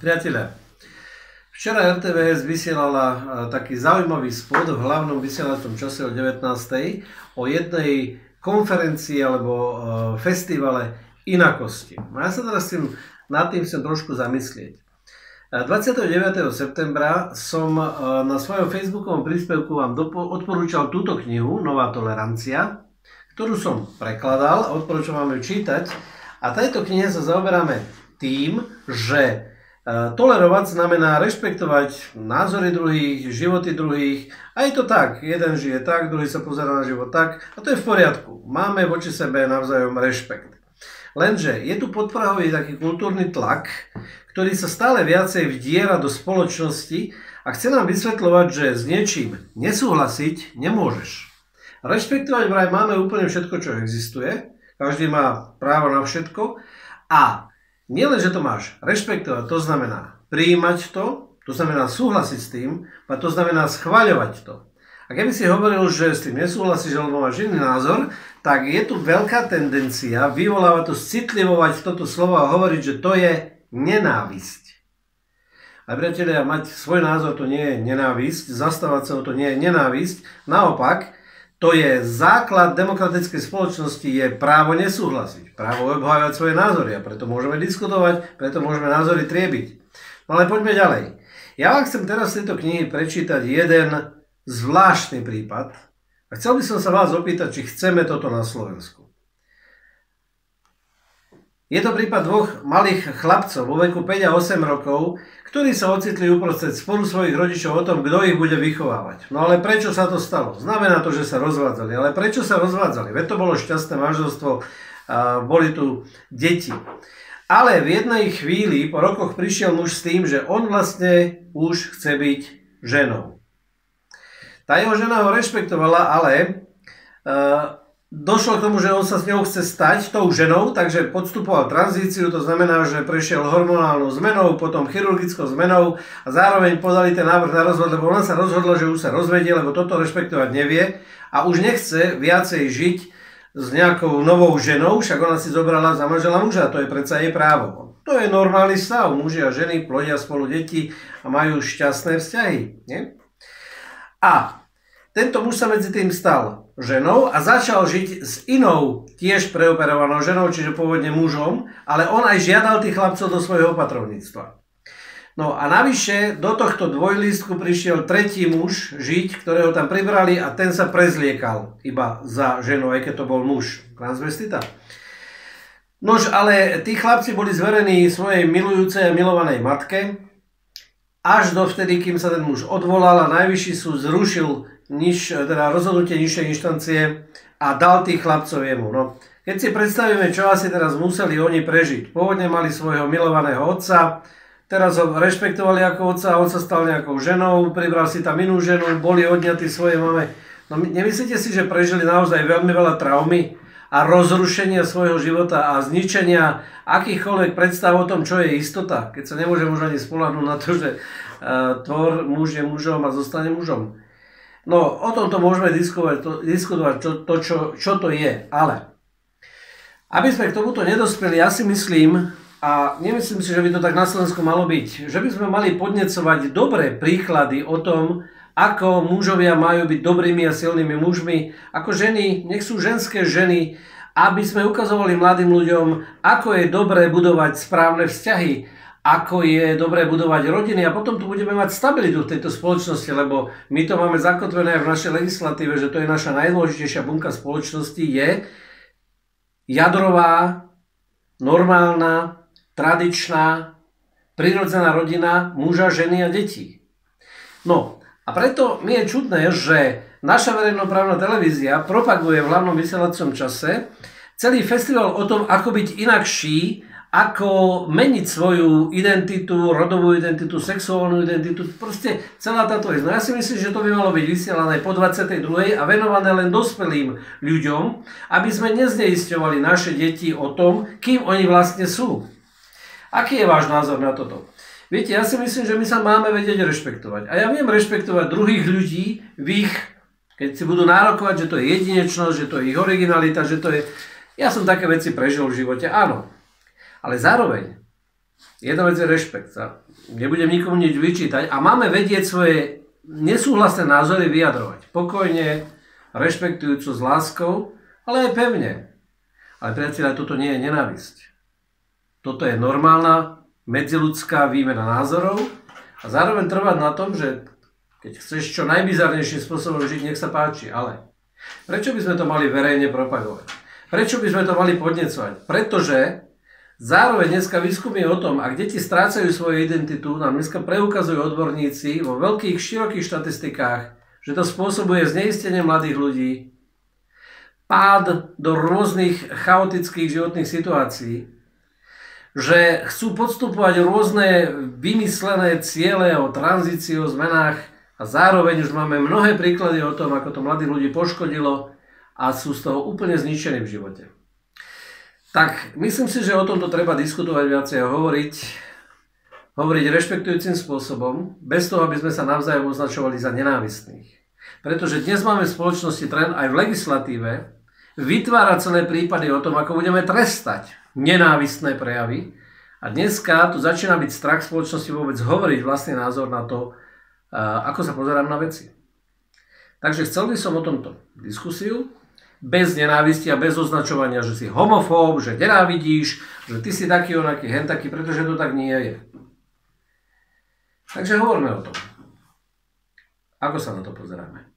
Priatelia, včera RTVS vysielala taký zaujímavý spot v hlavnom vysielacom čase o 19. o jednej konferencii alebo festivale inakosti. A ja sa teraz nad tým chcem trošku zamyslieť. 29. septembra som na svojom facebookovom príspevku vám odporúčal túto knihu Nová tolerancia, ktorú som prekladal a odporúčam vám ju čítať. A tejto knihe sa zaoberáme tým, že tolerovať znamená rešpektovať názory druhých, životy druhých. A je to tak, jeden žije tak, druhý sa pozerá na život tak a to je v poriadku. Máme voči sebe navzájom rešpekt. Lenže je tu podprahový taký kultúrny tlak, ktorý sa stále viacej vdiera do spoločnosti a chce nám vysvetľovať, že s niečím nesúhlasiť nemôžeš. Rešpektovať vraj máme úplne všetko, čo existuje. Každý má právo na všetko a nielen, že to máš rešpektovať, to znamená prijímať to znamená súhlasiť s tým, a to znamená schvaľovať to. A keby si hovoril, že s tým nesúhlasíš, alebo máš iný názor, tak je tu veľká tendencia vyvolávať to, citlivovať toto slovo a hovoriť, že to je nenávisť. A priatelia, mať svoj názor to nie je nenávisť, zastávať sa o to nie je nenávisť, naopak, to je základ demokratickej spoločnosti, je právo nesúhlasiť, právo obhajovať svoje názory a preto môžeme diskutovať, preto môžeme názory triebiť. No ale poďme ďalej. Ja vám chcem teraz z tejto knihy prečítať jeden zvláštny prípad a chcel by som sa vás opýtať, či chceme toto na Slovensku. Je to prípad dvoch malých chlapcov vo veku 5 a 8 rokov, ktorí sa ocitli uprostred sporu svojich rodičov o tom, kto ich bude vychovávať. No ale prečo sa to stalo? Znamená to, že sa rozvádzali. Ale prečo sa rozvádzali? Veď to bolo šťastné manželstvo, boli tu deti. Ale v jednej chvíli po rokoch prišiel muž s tým, že on vlastne už chce byť ženou. Tá jeho žena ho rešpektovala, ale došlo k tomu, že on sa s ňou chce stať tou ženou, takže podstupoval tranzíciu, to znamená, že prešiel hormonálnou zmenou, potom chirurgickou zmenou a zároveň podali ten návrh na rozvod, lebo ona sa rozhodla, že už sa rozvedie, lebo toto rešpektovať nevie a už nechce viacej žiť s nejakou novou ženou, však ona si zobrala za manžela muža, to je predsa jej právo. To je normálny stav, muži a ženy plodia spolu deti a majú šťastné vzťahy. Nie? A tento muž sa medzi tým stal ženou a začal žiť s inou, tiež preoperovanou ženou, čiže pôvodne mužom, ale on aj žiadal tých chlapcov do svojho opatrovníctva. No a navyše do tohto dvojlístku prišiel tretí muž žiť, ktorého tam pribrali a ten sa prezliekal iba za ženu, aj keď to bol muž. Transvestita. Nož, ale tí chlapci boli zverení svojej milujúcej a milovanej matke, až dovtedy, kým sa ten muž odvolal a najvyšší súd zrušil rozhodnutie nižšej inštancie a dal tých chlapcov jemu. No, keď si predstavíme, čo asi teraz museli oni prežiť. Pôvodne mali svojho milovaného otca, teraz ho rešpektovali ako otca a on sa stal nejakou ženou, pribral si tam inú ženu, boli odňatí svojej mame. No, nemyslíte si, že prežili naozaj veľmi veľa traumy a rozrušenia svojho života a zničenia akýchkoľvek predstav o tom, čo je istota, keď sa nemôže už ani spoľahnúť na to, že muž je mužom a zostane mužom. No, o tomto môžeme diskutovať, čo to je, ale aby sme k tomuto nedospeli, ja si myslím, a nemyslím si, že by to tak na Slovensku malo byť, že by sme mali podnecovať dobré príklady o tom, ako mužovia majú byť dobrými a silnými mužmi, ako ženy, nech sú ženské ženy, aby sme ukazovali mladým ľuďom, ako je dobré budovať správne vzťahy, ako je dobré budovať rodiny a potom tu budeme mať stabilitu v tejto spoločnosti, lebo my to máme zakotvené aj v našej legislatíve, že to je naša najdôležitejšia bunka spoločnosti, je jadrová, normálna, tradičná, prirodzená rodina muža, ženy a detí. No a preto mi je čudné, že naša verejnoprávna televízia propaguje v hlavnom vysielacom čase celý festival o tom, ako byť inakší, ako meniť svoju identitu, rodovú identitu, sexuálnu identitu, proste celá táto vec. No ja si myslím, že to by malo byť vysielané po 22. a venované len dospelým ľuďom, aby sme nezneisťovali naše deti o tom, kým oni vlastne sú. Aký je váš názor na toto? Viete, ja si myslím, že my sa máme vedieť rešpektovať. A ja viem rešpektovať druhých ľudí v ich, keď si budú nárokovať, že to je jedinečnosť, že to je ich originalita, že to je... Ja som také veci prežil v živote, áno. Ale zároveň Jedna vec je rešpekt. Nebudem nikomu nič vyčítať a máme vedieť svoje nesúhlasné názory vyjadrovať. Pokojne, rešpektujúco, s láskou, ale aj pevne. Ale priatelia, toto nie je nenávisť. Toto je normálna medziľudská výmena názorov a zároveň trvať na tom, že keď chceš čo najbizarnejším spôsobom žiť, nech sa páči, ale prečo by sme to mali verejne propagovať? Prečo by sme to mali podnecovať? Pretože zároveň dneska výskumy o tom, ak deti strácajú svoju identitu, nám dneska preukazujú odborníci vo veľkých, širokých štatistikách, že to spôsobuje zneistenie mladých ľudí, pád do rôznych chaotických životných situácií, že chcú podstupovať rôzne vymyslené ciele o tranzícii, o zmenách a zároveň už máme mnohé príklady o tom, ako to mladých ľudí poškodilo a sú z toho úplne zničení v živote. Tak, myslím si, že o tomto treba diskutovať viacej a hovoriť rešpektujúcim spôsobom, bez toho, aby sme sa navzájom označovali za nenávistných. Pretože dnes máme v spoločnosti trend aj v legislatíve vytvárať celé prípady o tom, ako budeme trestať nenávistné prejavy. A dneska tu začína byť strach v spoločnosti vôbec hovoriť vlastný názor na to, ako sa pozerám na veci. Takže chcel by som o tomto diskusiu, bez nenávisti a bez označovania, že si homofób, že nenávidíš, že ty si taký onaký, hen taký, pretože to tak nie je. Takže hovorme o tom. Ako sa na to pozeráme.